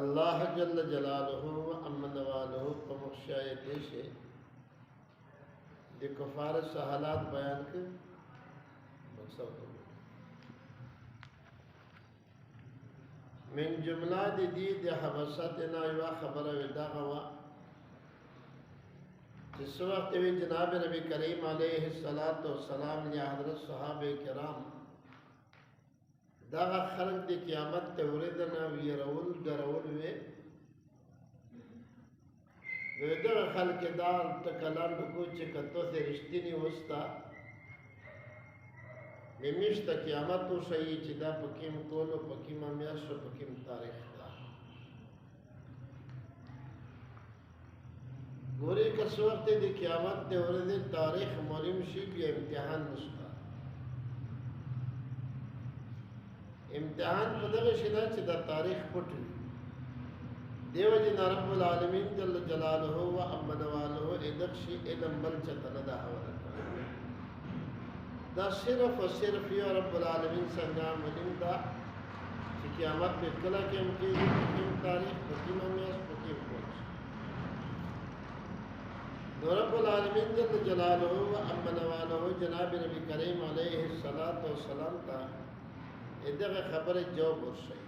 اللہ جل جلالہ و امن والہ کو مخشائے دیشے دے کفار سہالات بیان کر مقصد ہو من جملہ دی حبستنا یوا خبر ودا ہوا جس وقت بھی جناب نبی کریم علیہ السلام یا حضرت صحابہ کرام داغا خلق دی قیامت توردنا ویرول درول داغا خلق دار تکلان بکو چکتو سے رشتینی وستا نمیشتا قیامتو شئی چدا پکیم کولو پکیم امیاش و پکیم تاریخ دا گوری کس وقت دی قیامت تورد تاریخ مولیم شی بیا امتحان نشتا امتحان پدغه شدا چې دا تاریخ پټ دیو جن رب العالمین جل جلاله و امن والہ ادخشی علم بل چتن دا حوالا دا صرف و صرف یو رب العالمین سنگام علم دا چې قیامت پہ کلا کم کی پکیم تاریخ پکیم امیاس پکیم پوچ دو رب العالمین جل جلاله و امن والہ جناب نبی کریم علیہ السلام تا ادھر خبر جواب ورشئی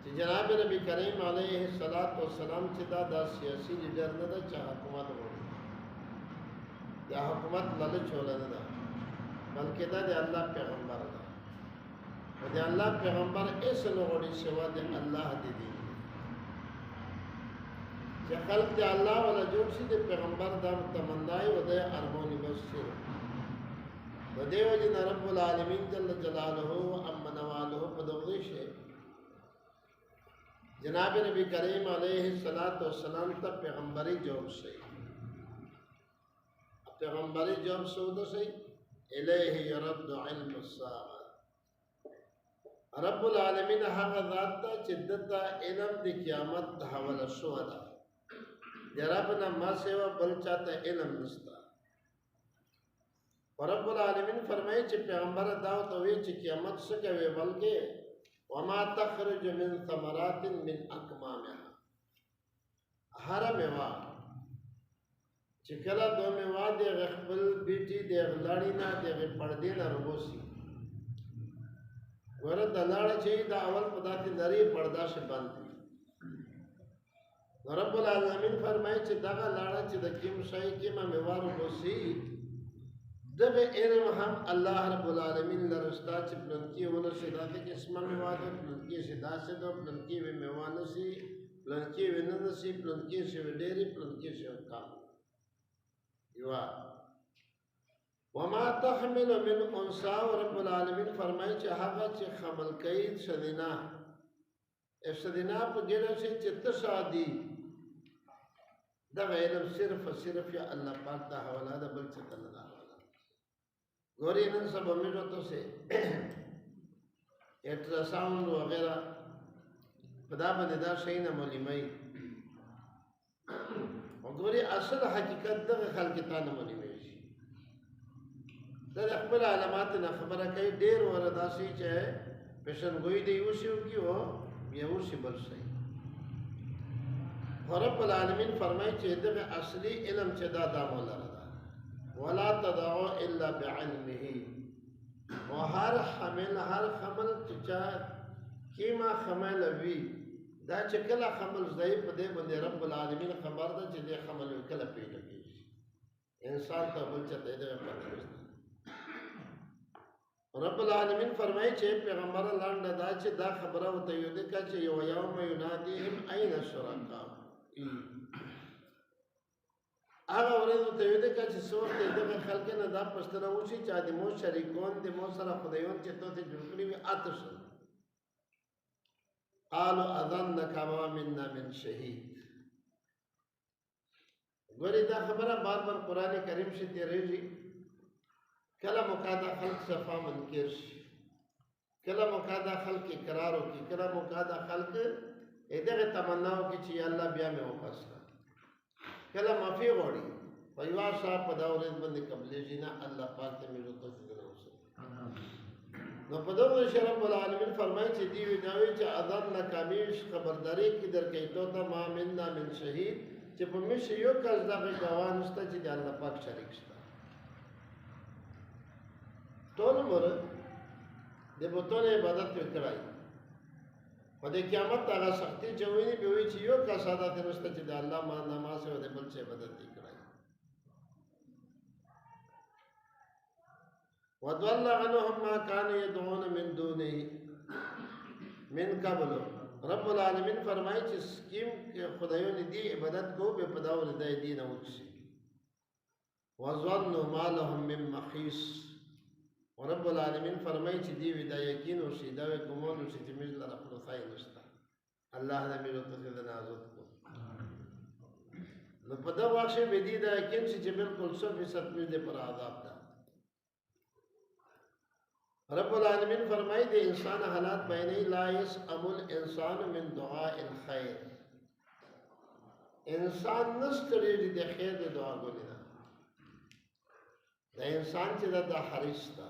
کہ جناب نبی کریم علیہ السلام چدا دا سیاسی لیڈر ندا چا حکومت ہوئی یا حکومت لالچ ہولا ندا بلکہ دا دے اللہ پیغمبر دا و دے اللہ پیغمبر اس نوڑی سوا دے اللہ دے دی کہ خلق دے اللہ والا جوڑ سی دے پیغمبر دا تمنائی و دے ارمونی بسر دیو جن رب العالمین جل جلالہ و امن والہ پدوغیش ہے جناب نبی کریم علیہ السلام تا پیغمبری جواب سے پیغمبری جواب سودہ سے الیہ یرد علم الساعة رب العالمین حق ذات تا چدتا علم دی قیامت حول شہدہ دی ربنا ما سوا بل چاہتا علم نستا اور رب العالمین فرمائے چھے پیغمبر دعوت ہوئی چھے قیامت سکوے بلکہ وما تخرج من ثمرات من اکمامها ہر میوہ چھے کلا دو میوہ دے غخبل بیٹی دے غلاڑینا دے غپردینا ربوسی ورد دلاڑ چھے دا اول پدا تی نری پردہ سے باندھی رب العالمین فرمائے چھے دا غلاڑا چھے دا کیم شائی کیما میوہ ربوسی دب علم ہم اللہ رب العالمین لرستا چھ پلنکی ولا صدا تے قسمہ میواد پلنکی صدا سے دو پلنکی وی میوانسی پلنکی وی ننسی پلنکی سے وی ڈیری پلنکی سے کام یوا وما تحمل من انسا رب العالمین فرمائی چھ حقا چھ خمل قید شدنا افسدنا پا گیڑا سے چھ تشادی دا علم صرف یا اللہ پاک دا حوالا دا بل چھ تلنا گوری انہوں سب امیرتوں سے اٹراساؤنڈ وغیرہ پدا بندہ شئینا مولیمائی اور گوری اصل حقیقت دغ خلقتان مولیمائی در اقبل علاماتنا خبرہ کئی دیر ورداسی چاہے پیشن گوئی دے یوسی ہوگی ہو یا اوسی برسائی اور رب العالمین فرمائی چاہے دغ اصلی علم چدا دامولا رہا ولا تدعو الا بعلمه وہر حمل ہر خمل چچا کیما خمل وی دا چکلا خمل ضعیف دے بندے رب العالمین خبر دا چھ دے خمل وی کلا پی لگی انسان تا بلچہ دے دے پتہ رب العالمین فرمائی چھے پیغمبر اللہ دا چھ دا خبرہ و تیودے کا چھ یوم ینادیہم این شرکا آغا ورزو تیویده که چه سوخت ایده خلقه ندا پشتنا وشی چه دی مو شریکون دی مو سر خدایون چه تو تی جنکلی وی آتشن قالو اذن نکاما مننا من شهید گوری دا خبره بار بار قرآن کریم شی تیریجی کلا مقادا خلق صفا منکر شی کلا مقادا خلق اقرارو کی کلا مقادا خلق ایده تمناو کی چی اللہ بیا میں وقص کر کلا مافی غوڑی ویوار صاحب پا داورید بندی قبلی جینا اللہ پاک تے میرو تو فکر ہو سکتا نو په دغه شی رب العالمین فرمایي چې دی وی دا وی چې اذان ناکامیش خبرداري کې درکې ته ما منا من شهید چې په مشه یو کس دغه ګواه نشته چې د الله پاک شریک شته ټول عمر د بوتونو عبادت وکړای په دې قیامت هغه سختي چې ویني به وي چې یو کس عادت نشته چې د الله ما نماز او د بل څه عبادت وکړای وضل عنهم ما كانوا يدعون من دونه من قبل رب العالمین فرمایي چې سکیم کې خدایونه دی عبادت کو به پداول د دین او شي وظنوا ما لهم من محيص ورب العالمین فرمایي چې دی ودا یقین او شي دا ګمون او چې موږ لاره خپل ځای نشته الله دې موږ ته د نازوت کو نو په دا واښه به دی دا یقین چې بالکل 100% موږ دې پر عذاب ده رب العالمین فرمائی دے انسان حالات بینی لا یسأم الانسان من دعاء الخیر انسان نستری دے خیر دے دعا گولی دا انسان چی دا حریص دا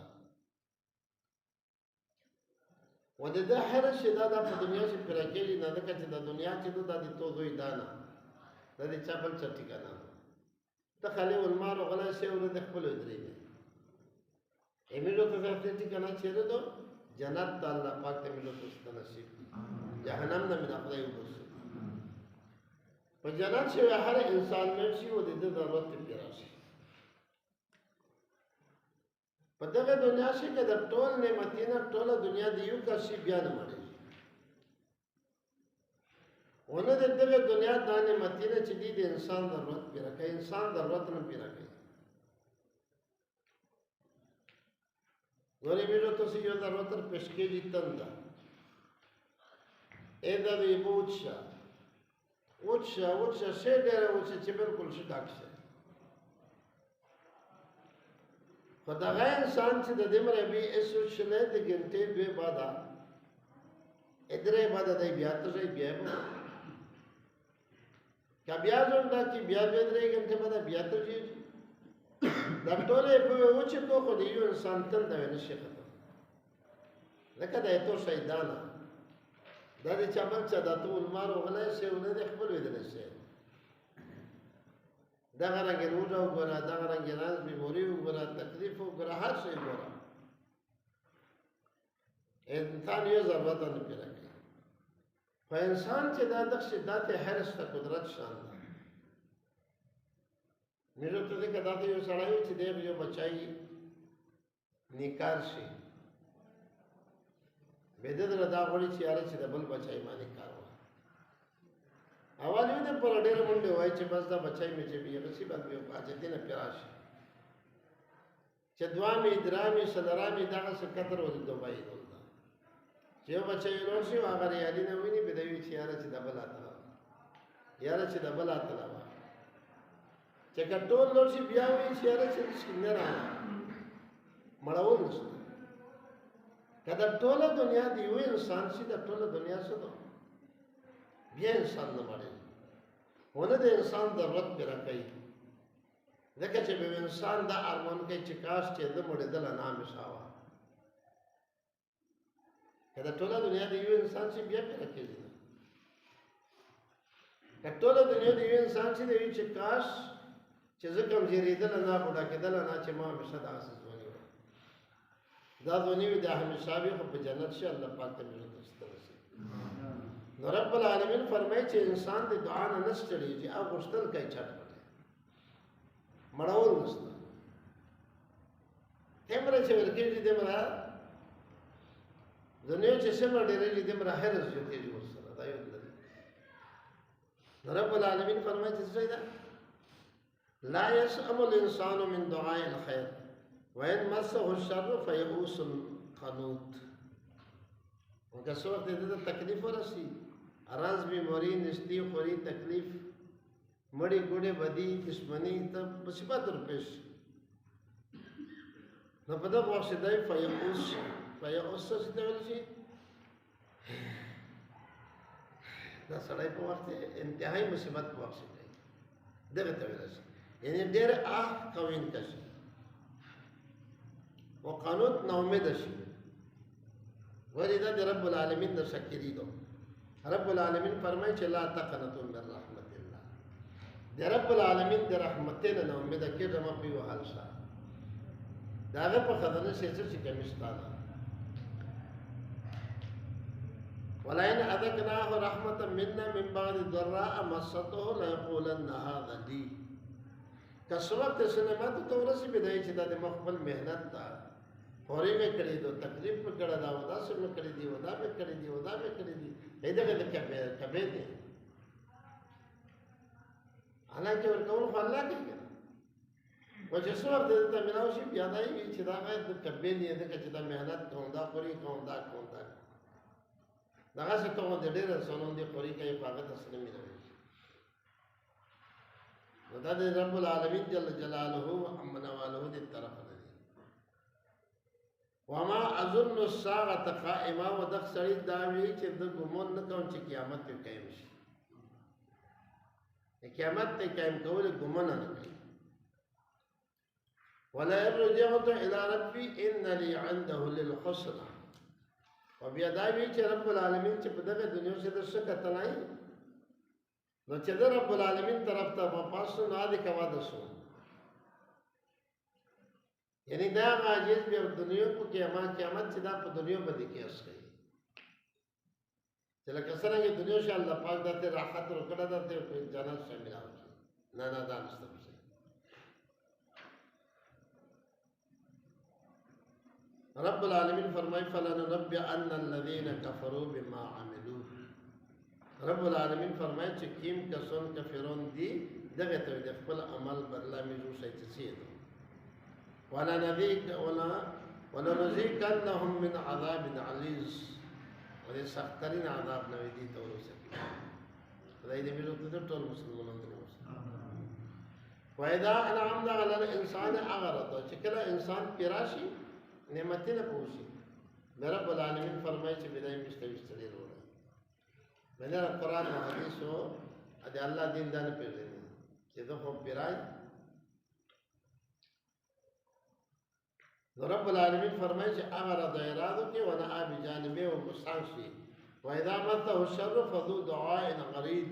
و دا حرش دا پا دنیا سے پرکیلی نا دکا چی دا دنیا چی دا دی توضوی دانا دا دی چاپل چٹی کانا تا خالی والمار و غلا سے و دا خپلو ادری دی امیلو ته ځاتې کنه چیرې دو جنت ته الله پاک ته ملو ته نصیب جهنم نه مې خدای وبس په جنت چې هر انسان مې شي و د ضرورت ته راشي په دغه دنیا کې د ټول نعمتونو ټول دنیا دی یو کا شي بیا نه مړي ونه د دغه دنیا د نعمتونو چې د انسان ضرورت پیرا کوي انسان ضرورت نه پیرا کوي نوری میرو تو سی یو ضرورتر پشکی جی تندا ایدا دی بوچا وچا شی ډیره وچا چې بالکل شي ډاک شي خدای انسان چې د دې مره به ایسو شله د ګنټې به بادا ادره بادا دی بیا ته بیا کا بیا ځوندا چې بیا به درې ګنټې بادا بیا ته دا ټولې په وچه کو خو دی یو انسان تل دا نه شي ختم لکه دا ته شیطان دا د چمن چا د ټول مارو غلای شي ونه د خپل ودل شي دا غره روزه وګړه دا غره راز میموري وګړه تکلیف وګړه هر شي وګړه انسان یو ضرورت نه پیدا کوي په انسان چې دا د شدت حرس ته قدرت شان میرو ته دې کدا ته یو سړی چې دې یو بچای نیکار شي بده در دا غوړي چې یاره چې د بل بچای باندې کار و اول یو دې پر ډېر منډه وای چې بس دا بچای مې چې به غسی باندې یو پاتې دې نه پیراش چې دوامي درامي سلرامي دغه څه کتر ول دوبای دلته چې یو بچای نور شي هغه ریالي نه ویني به دوی چې یاره چې د بل اته یاره چې د بل اته چې ټول نور شي بیا وی چې یاره چې څنګه را مړاول نشته کله ټول دنیا دی یو انسان چې د ټول دنیا سره بیا انسان نه مړي ونه د انسان ضرورت پیرا کوي ځکه چې به انسان د ارمان کې چې کاش چې د مړ دل نه مشاوه کله ټول دنیا دی یو انسان چې بیا پیرا کوي کله ټول دنیا دی یو انسان چې دی چې کاش چې زکم جریدل نه بوډا کېدل نه چې ما همیشه د اساس ونی و دا ونی و د همیشه به په جنت شي الله پاک ته مې تسترسي نو رب العالمین فرمایي چې انسان د دعا نه نشټړي چې هغه غوښتل کوي چټ پټه مړاول نشته تمره چې ورکې دې مرا دنیا چې څنګه ډېرې دې مرا هرڅ جو کې جو سره دا یو دی رب العالمین فرمایي چې څه ده لا يسأم الإنسان من دعاء الخير وإن مسه الشر فيئوس قنوط وکه څو وخت دې تکلیف ورسي اراز بیماری نشتی خوري تکلیف مړی ګوډه بدی دشمنی ته مصیبت ورپېښ نو په دغه وخت دی فیئوس څه ته ویل شي دا سړی په وخت انتهایی مصیبت په وخت دی دغه ته ویل شي یعنی ډېر کوین کشي او قانون نا امید شي ولذا دي رب العالمين در شکری دو رب العالمین فرمائی چه لا تقنطوا من رحمت اللہ دي رب العالمین دي رحمتنا نا امید کی جمع پیو حال شا داغه په خزانه سیسر چې کمشتانا ولئن اذقناه رحمة منا من بعد ضراء مسته ليقولن هذا لي کسوت سنمات تورسی بدای چې د مخبل مهنت دا خوري مې کړی دو تکلیف په کړه دا ودا سم کړی دی ودا مې کړی دی ودا مې کړی دی دغه د کبه دی حالانکه ورکول خو الله کوي و چې څور د ته ملاوي شي بیا دای چې دا د کبه دی دغه چې دا مهنت کوم دا خوري کوم دا کوم دا دغه څه ته د ډېر سونون دی خوري کوي هغه تسلیم نه ودا د رب العالمین جل جلاله امن والو دې طرف نه وما اظن الساعه قائمه ودخ سړی دا وی چې د ګمون نه کوم چې قیامت ته قائم شي قیامت ته قائم کول ګمون نه کوي ولا رجعت الى ربي ان لي عنده للحسنى وبیا دا وی چې رب العالمین چې په دغه دنیا کې د څه کتلای نو چې د رب العالمین طرف ته په پاسو نه دي کوا دسو یعنی دا عاجز به دنیا کو قیامت چې دا په دنیا باندې کې اس کوي چې لکه څنګه دنیا شي الله پاک دته راحت ورکړه دته په جنت شامل راوړي نه نه دا نشته رب العالمین فرمای فلننبئن الذين كفروا بما عملوا رب العالمین فرمای چې کیم کسون کفرون دي دغه ته د خپل عمل بدلا میږي شي تسید ولا نذيقنهم من عذاب غليظ ولې سخترین عذاب نه وي دي تورسه خدای دې موږ ته ټول مسلمانانو ته وایدا انعمنا على الانسان اغرض چې کله انسان پیراشي نعمتونه پوشي رب العالمین فرمایي چې بدای مستوي وروړي مله قرآن او حدیث او د الله دین دانه پیژني چې دا خو پیرای رب العالمین فرمایي چې امر د ارادو کې ونه اب جانبه او مستان شي واذا مته الشر فذو دعاء غريب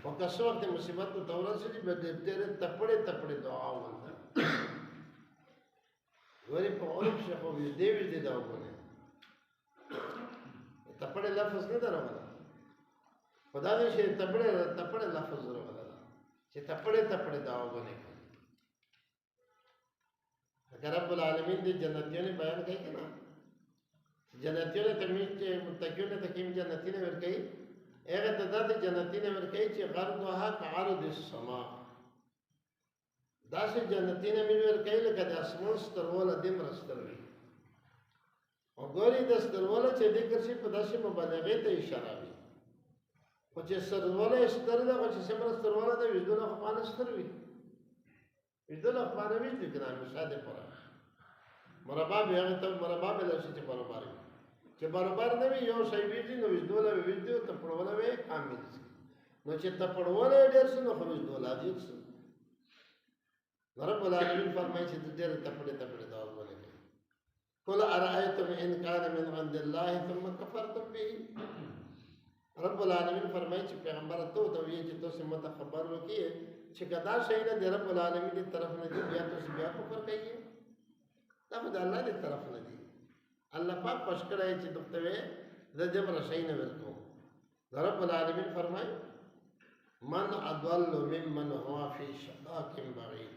وکسوت مصیبت تو دورسي به تیرې تپړې دعا وکړه وری په اورم شي خو دې دې دا وکړه تپړې لفظ نه دروغه خدا دې چې تپړې لفظ دروغه چې تپړې دا وکړه اگر رب العالمین دې جنتیوں بیان کوي کنه جنتیوں تمیز چې متقیوں ته کوم جنتیوں ور کوي هغه د دې جنتیوں ور کوي چې غرضها كعرض السما داسې جنتیوں ور کوي لکه د اسمان سترول دیم رستروي او ګوري د سترول چې د کرسي په داسې مبالغه ته اشاره وي او چې سترول سترله او چې سمره سترول د وجدان خپل ستروي وجدان خپل وجدان کنه مشاهده پر مربع به هغه ته مربع به لشي چې برابر چې برابر نه وي یو شی ویږي نو وجدان ویډیو ته پړول وي کامل نو چې ته پړول ډېر څه نو خو وجدان لادي رب العالمین فرمایي چې ډېر تپړې دا ولګي قل ارايتم ان كان من عند الله ثم كفرتم به رب العالمین فرمایي چې پیغمبر ته وی چې تاسو مت خبر وکړي چې کدا شي نه دی رب العالمین دی طرف نه دی بیا تاسو بیا کفر کوي دا به الله دی طرف نه دی الله پاک پښکړای چې دغه د جبر شي نه ورکو رب العالمین فرمایي من اضل ممن هو في شقاق بعيد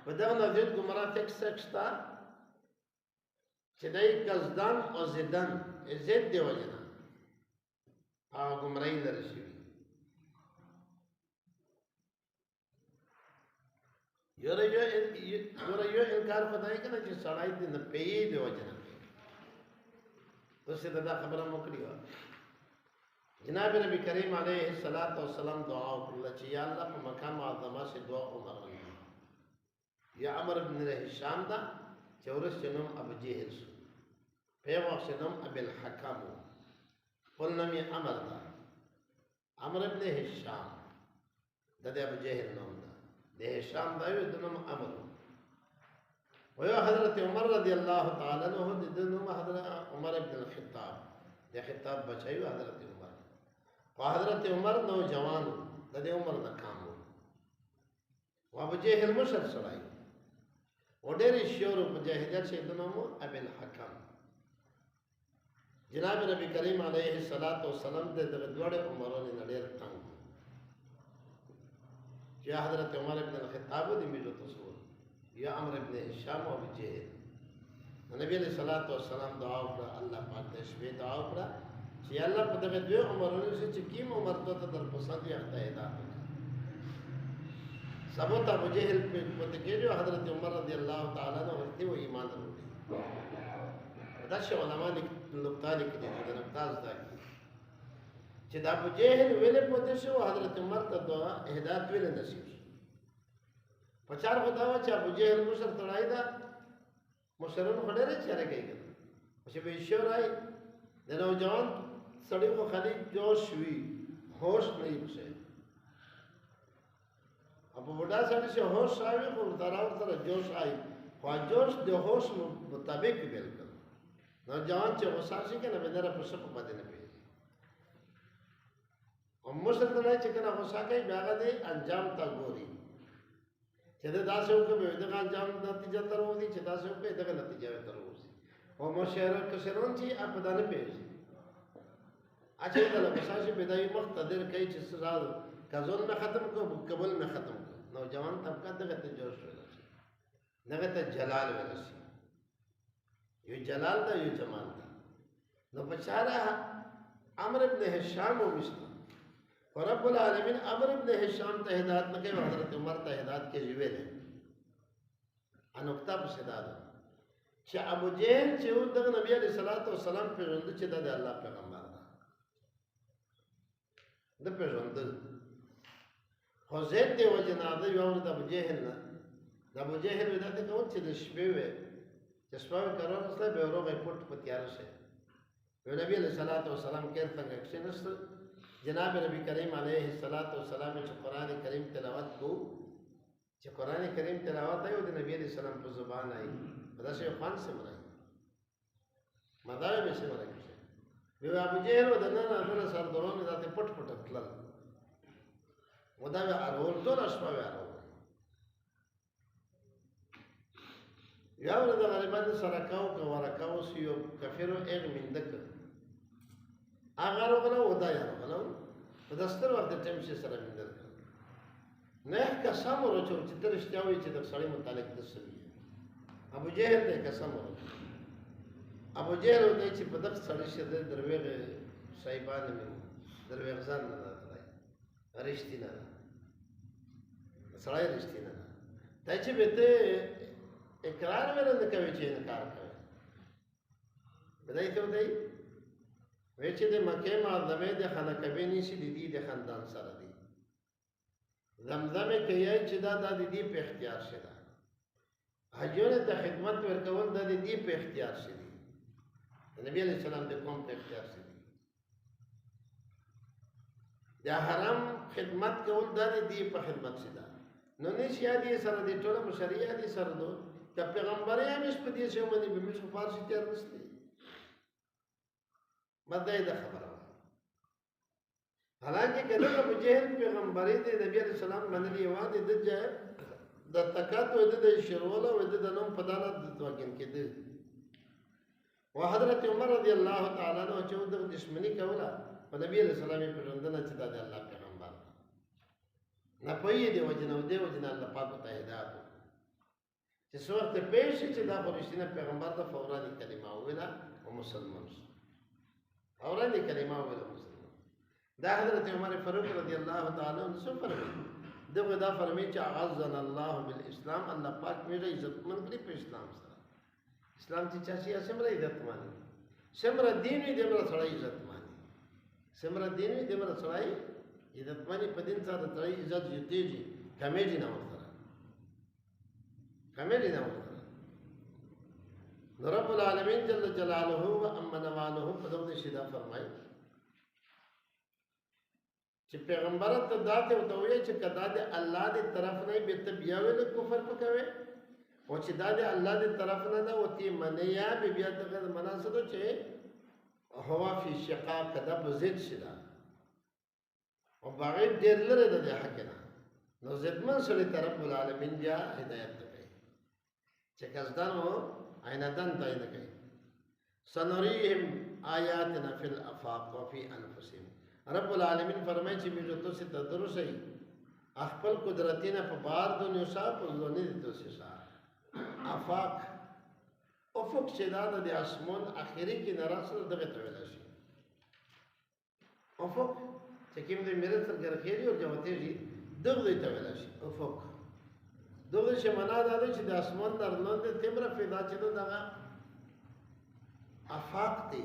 بدغنا دې ګمرا تک سکتا چې دای قصدان او زدان زید دی وجنا هغه ګمړی درشي یو انکار خدای کنه چې سړی دې نه پیې دی وجنا اوسه دا خبره مکړی و جناب نبی کریم علیه الصلاۃ والسلام دعا وکړه چې یا الله په مقام اعظم سے دعا وکړه یا عمر بن هشام دا چې ورس نوم ابو جهل شو په وخت نوم ابو الحکم خپل نوم یې عمر دا عمر بن هشام د ابو جهل نوم دا د هشام دا یو د نوم عمر ويا حضرت عمر رضي الله تعالى عنه دنو حضرت عمر بن الخطاب ده خطاب بچایو حضرت عمر وحضرت عمر نوجوان د عمر د کامو وابو جهل مشر سړی وډېر شور مجاهدات شه دنو ابن الحكم جناب نبی کریم علیه الصلاۃ والسلام د دوړ عمرونو نډیر تنگ چې حضرت عمر بن الخطاب د میجو تصور یا عمرو بن هشام او ابو جهل نبی علیہ الصلوۃ والسلام دعا وکړه الله پاک دې شپې دعا وکړه چې الله په دغه دوه عمرونو چې کیم عمر ته در پسند یې هدایت ثبوت ابو جهل په پته جو حضرت عمر رضی الله تعالی عنہ ورته و ایمان وروړي دا شی علماء نقطه لیکي د نقطه زده چې دا ابو جهل ویلې پته شو حضرت عمر ته دعا هدایت ویل نصیب پچار خدا وا چې ابو جهل مشر تړای دا مشرون خډره چره کوي چې به شورای د نوجوان سړی خو خالي جوش وی هوش نه وي ابو بډا سړی چې هوش آوي خو تراو سره جوش آي خو جوش د هوش مطابق بالکل نوجوان چې غوسه شي کنه به دره په شپ باندې نه پیږي او مشر تړای چې کنه غوسه کوي بیا غدي انجام تا ګوري چې دا داسې وکړي به دغه انجام نتیجه تر وځي چې داسې وکړي دغه نتیجه تر وځي او مشر کشرون چې په دانه پیږي اچھا دا لبساشي بدایي مقتدر کوي چې سزا کزون میں ختم کو قبول میں ختم کو نوجوان طبقہ دغه ته جوش ورسي دغه ته جلال ورسي یو جلال دا یو جمال دا نو بچاره عمرو بن هشام ومشت ورب العالمین عمرو بن هشام ته هدایت نه کوي حضرت عمر ته هدایت کې ویل انوکتا په صدا چې ابو جهل چې د نبی علیہ الصلوۃ والسلام په ژوند چې د الله پیغمبر د پیژند خو زید دی وجناده یو د ابو جهل نه د ابو جهل ودته کوم چې د شپې وې چې شپه کارو نسله به وروغه پټ پتیار شه نبی علیہ الصلوۃ والسلام کې څنګه کښینست جناب نبی کریم علیه الصلوۃ والسلام چې قران کریم تلاوت کو چې قران کریم تلاوت ایو د نبی علیہ السلام په زبان آئی دا شی خوان سے مرای مدار به سے مرای وی ابو جهل ودنه نه سر درونه ذاته پټ پټ تلل ودا به ارول ټول شپه واره یو د غریبانو سره کاو کو ورکاو سیو کفرو اغ مندک اگر وغلا ودا یا وغلا په دستر وخت ټیم شي سره مندل نه قسم ورچو چې ترشتاوي چې د سړی متعلق د سوي ابو جهل دې قسم ورچو ابو جهل دې چې په دغه سړی شه د دروېغه صاحبانه مې دروېغه ځان نه راځي رښتینه سړی رښتینه دا چې به ته اقرار ورنه کوي چې انکار کوي بدای ته دی وې چې د مکه معظمه د خانقبه نشي د دې د خاندان سره دی زمزمه کوي چې دا د دې په اختیار شه ده حجونه ته خدمت ورکول د دې په اختیار شه دي نبی علیہ السلام د قوم په اختیار شه دي د حرام خدمت کول د دې په خدمت شه ده نو نشي دې سره د ټول مشریع دي سره دو ک پیغمبري همیش په دې شی باندې به مش فارسی تیار نشته مده ده خبره حالانکه کله ابو جهل پیغمبري د نبی علیہ السلام باندې یواد د ځای د تکاتو د شروله و د نوم په دانه د توګن کې دي او حضرت عمر رضی الله تعالی عنہ چې د دشمنی کوله په نبی علیہ السلام په ژوندنه چې د الله پیغمبر نه پوي دی وجنه دی وجنه الله پاک ته هدایت چې څورته پېښ چې دا پرشتنه پیغمبر د فوراني کلمه ویلا او مسلمان اوراني کلمه ویلا مسلمان دا حضرت عمر فاروق رضی الله تعالی عنہ څو فرمایي دغه دا فرمایي چې اعزنا الله بالاسلام الله پاک مې عزت من کړی په اسلام سره اسلام چې چا شي سمره عزت مانی سمره دین دې دمر سره عزت مانی سمره دین دې دمر سره عزت مانی په دین سره سره عزت یتیږي کمیږي نه ورته کمیږي نه ورته رب العالمین جل جلاله و امن واله په دغه شي دا فرمایي چې پیغمبر ته داته وتوي چې کدا د الله دی طرف نه به ته بیا ویل کفر پکوي او چې دا د الله دی طرف نه ده او تی منیا بیا دغه مناسبه چې هوا فی شقاق کده په ضد شي دا او بعید ډېر لري د حق نه نو ضدمن سره طرف العالمین بیا هدایت کوي چې کزدانو عیندان تایید کوي سنریهم آیاتنا فی الافاق وفی انفسهم رب العالمین فرمایي چې موږ تاسو ته درسي خپل قدرتونه په بار دنیا صاحب زونه دي تاسو صاحب افاق افق چې دا د اسمان اخري کې نرسل دغه ته ویل شي افق چې کوم د میرے سره ګرځي او جوته دي دغه ته ویل شي افق دغه چې معنا دا ده چې د اسمان درلوند تمره پیدا چې دغه افاق دي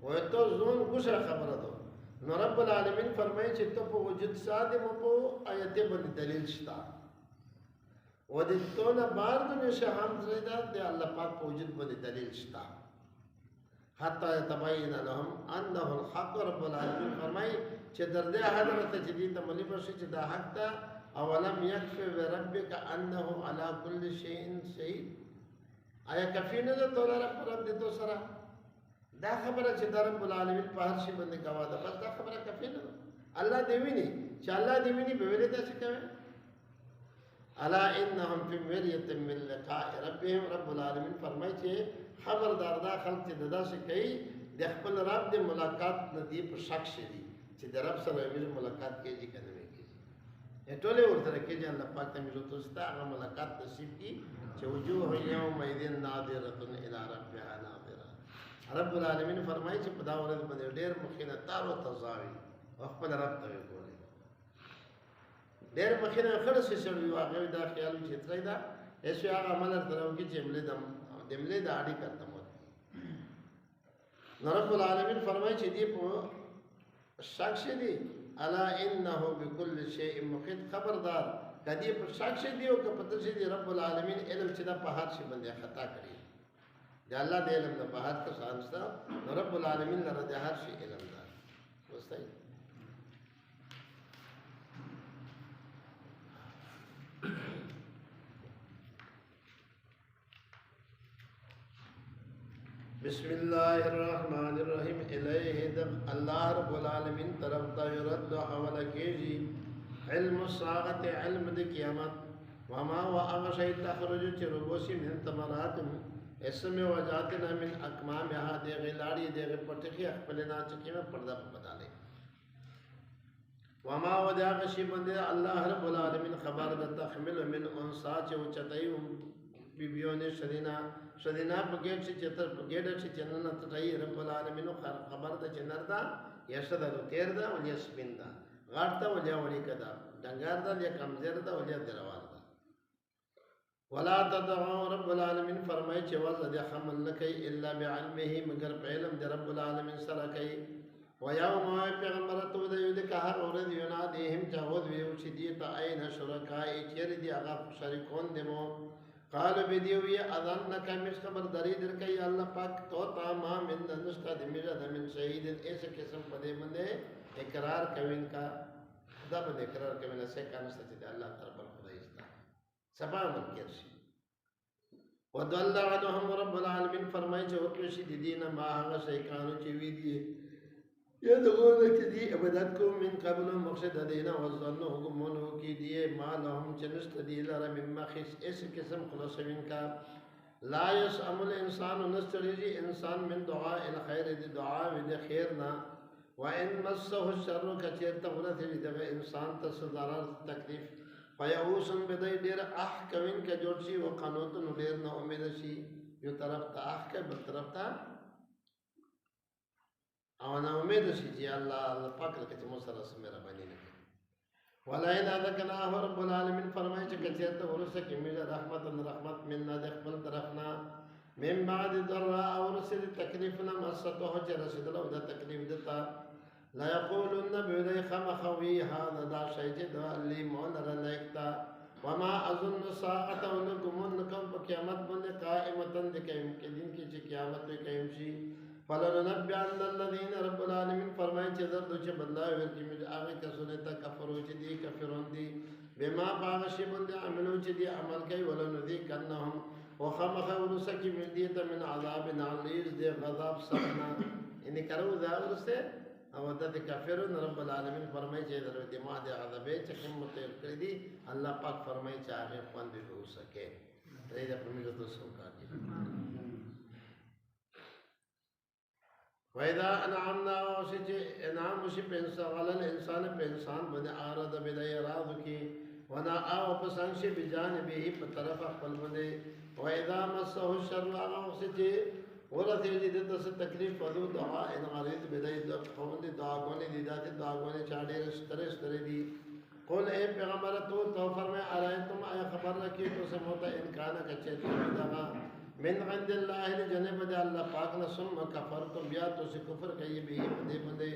وای ته زون ګوشه خبره ده نو رب العالمین فرمایي چې ته په وجود ساده مو په آیت باندې دلیل شته و د تونه بار د نشهم زیدا د الله پاک په وجود باندې دلیل شته حتی تبین لهم انه الحق رب العالمین فرمایي چې درده حضرت چې دې ته ملي بشي چې دا حق ده اولم یکفی بربک انه علی کل شیء شهید آیا کفی نه ده تولا رب دې تو سره دا خبره چې رب العالمین په هر شي باندې گواه ده بس دا خبره کفی نه ده الله دې ویني چې الله دې ویني به ویل څه کوي الا انهم فی مریه من لقاء ربهم رب العالمین فرمایي چې خبردار دا خلک چې داسې کوي د خپل رب د ملاقات نه دی په شک شي دي چې د رب سره یې ملاقات کېږي کنه کېږي ټولې ورته کېږي الله پاک ته موږ تاسو ته هغه ملاقات نصیب کړي چې وجوه یومئذ ناظره الی ربها ناظره رب العالمین فرمایي چې په دا ورځ باندې ډېر مخینه تار او تزاوی خپل رب ته وګوري ډېر مخینه خړ څه شوی واغې دا خیال چې ترې دا ایسو هغه عمل درو کې چې دملې د اړې کرته مو رب العالمین فرمایي چې دی په شک دي الا انه بكل شيء محيط خبردار کدی په شک دي او کپته چې رب العالمین علم چې دا په هر شي باندې خطا کړی دا الله د علم نه بهر ته سانستا رب العالمین لره د هر شي علم ده وستای بسم الله الرحمن الرحیم الیه دم الله رب العالمین طرف ته يرد حواله کیږي علم الساعه علم د قیامت وما واغشی تخرج چربوسی من ثمرات اسم وجاتنا من اکمامها د غلاړي د پټخي خپلنا چکیمه پردا بداله وما ودا غشی بنده الله رب العالمین خبر د تحمل من انسا چوچتای بیبیونه شدینا بغیر چې چتر بغیر چې جننه تای رب العالمین خبر د جنر دا یشد د تیر دا او یسبین دا غارتا ولیا وړي کدا ډنګار دا یا کمزور دا ولیا دروار دا ولا تدعوا رب العالمین فرمای چې وځه د حمل نکي الا بعلمه مگر په علم د رب العالمین سره کوي ويوم پیغمبر ته د یو د کار اور دی ینادهم جهود ویو چې دی ته عین شرکای چیر دی هغه شریکون دمو قال بدیوی اذن نکمش خبرداری درکې الله پاک تو تمام من نشتا د میرا د من شهید ایسه قسم په دې باندې اقرار کوي کا دا باندې اقرار کوي نه څه کانه ست د الله طرف خدای است سبا منکر شي ودل عنهم رب العالمین فرمایي چې ورته شي د دینه ما هغه شي کانو چې وی دي يدعون كذي أبدتكم من قبل مقصد دينا وظنوا قمونه كي دي ما لهم جنست دي لرا مما خس اس قسم خلاص منك لا يسأم الإنسان نسترجي إنسان من دعاء الخير دي دعاء دي خيرنا وإن مسه الشر كثير تغلث دغه إنسان تصدر تكليف فيعوس بدي دير أحكمين كجورشي وقنوت ندير نؤمن شي يو طرف تا أحكم بالطرف تا او انا امید شي چې الله پاک لکه چې موسی سره مهرباني نه کوي ولا اذا ذكرناه رب العالمین فرمایي چې کچې ته ورسه کې میله رحمت منا د خپل طرفنا من بعد ضراء او رسل تکلیفنا مسته چې رسیدله او د تکلیف دتا لا يقولن بذي خمخوي هذا دا شيء چې د لي مون رلایکتا وما اظن ساعه ولكم انكم قیامت باندې قائمتن د دین کې چې قیامت به قائم شي فلننبئن الذين رب العالمین فرمایي چې زرد چې بدلا ورکی مې هغه کسونه ته کفرو چې دي کفرون دي بما باغشي بند عملو چې دی عمل کوي ولنذيقنهم وخمخ ورسکی من دیتا من عذاب علیز دی غضب سخنا یعنی کرو دا ورسه او د کافرون رب العالمین فرمایي چې درو دی ما دی عذابې چې قیمت کړی دی الله پاک فرمایي چې هغه باندې ورسکه دې د پرمیږه تاسو کوي وإذا أنعمنا وشج إنعام وش بإنسان على الإنسان بإنسان بني أعرض بدأ راضك ونا أو بسانش بجانبه بطرف قلبه وإذا مسه الشر وشج ورث يجد تس تكليف فذو دعاء إن غريد بدأ قوم دعاء ديدات دعاء شادر استر دي قل إيه پیغمبر تو فرمائے أرأيتم أي خبر ركھی تو سموتا إن كان كچيت دعاء من عند الله جنب دے اللہ پاک نے ثم کفرتم بیا تو سے کفر کئی بھی بندے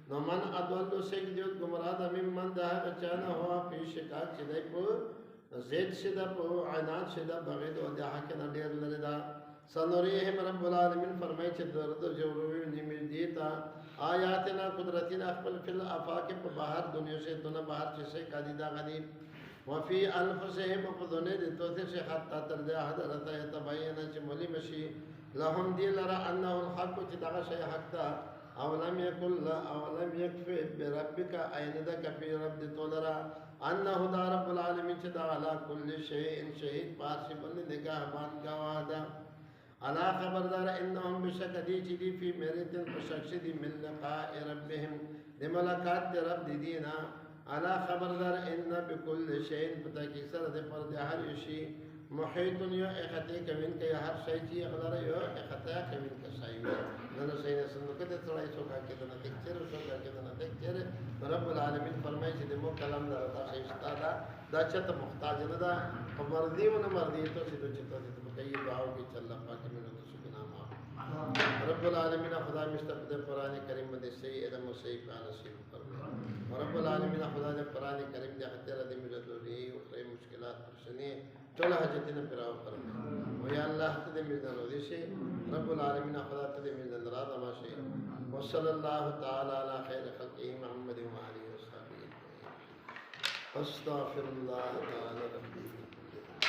نو من ادل سے جو گمراہ من من دا چانا ہوا پیش کا چدے پو زید شدا پو عناد شدا بغید و دا کہ نہ ډیر لري دا سنوریهم رب العالمین فرمائے چ درد جو نیمل دیتا آیاتنا قدرتنا خپل فل افاق په بهر دنیا سے دنیا بهر سے قاعدہ غنی وفي أنفسهم وقدونه لتوثي شيء حتى ترجع حضرته يتبين جملي مشي لهم دي لرا أنه الحق تدعى شيء حقا أولم يكن لا أولم يكفي بربك أين ذاك في رب تولرا أنه دا رب العالمين تدعى على كل شيء شهيد بارش بل نگاه بان گوادا على خبردار إنهم بشكدي جدي في مريت بشكشدي من لقاء ربهم لملكات رب دينا على خبردار إن بكل شيء بتاكي سر دے پر دے ہر شيء محيط يو اختے کوین کے ہر شيء چی اقدار يو اختا کوین کا شيء نن سین سن کتے تھوڑا سو کا کے نہ دیکھر سو کا کے نہ دیکھر رب العالمین فرمائے چې دمو کلام دا شيء استادا دا چت محتاج نہ دا مرضی و نہ مرضی تو سیدو چتا تو کئی دعاؤں کی چل اللہ پاک میں تو سکنا ما رب العالمین خدا مستقد قرآن کریم دے صحیح علم و صحیح کا نصیب فرمائے رب العالمین خدا نے قرآن کریم دے خطر دے میرے دوری و خیر مشکلات پرشنی چلا حجتنا پراو فرمائے و یا اللہ تدے میرے دوری سے رب العالمین خدا تدے میرے دراد ماشے وصلی اللہ تعالی علی خیر خلقہ محمد و آلہ و صحبہ استغفر اللہ تعالی ربی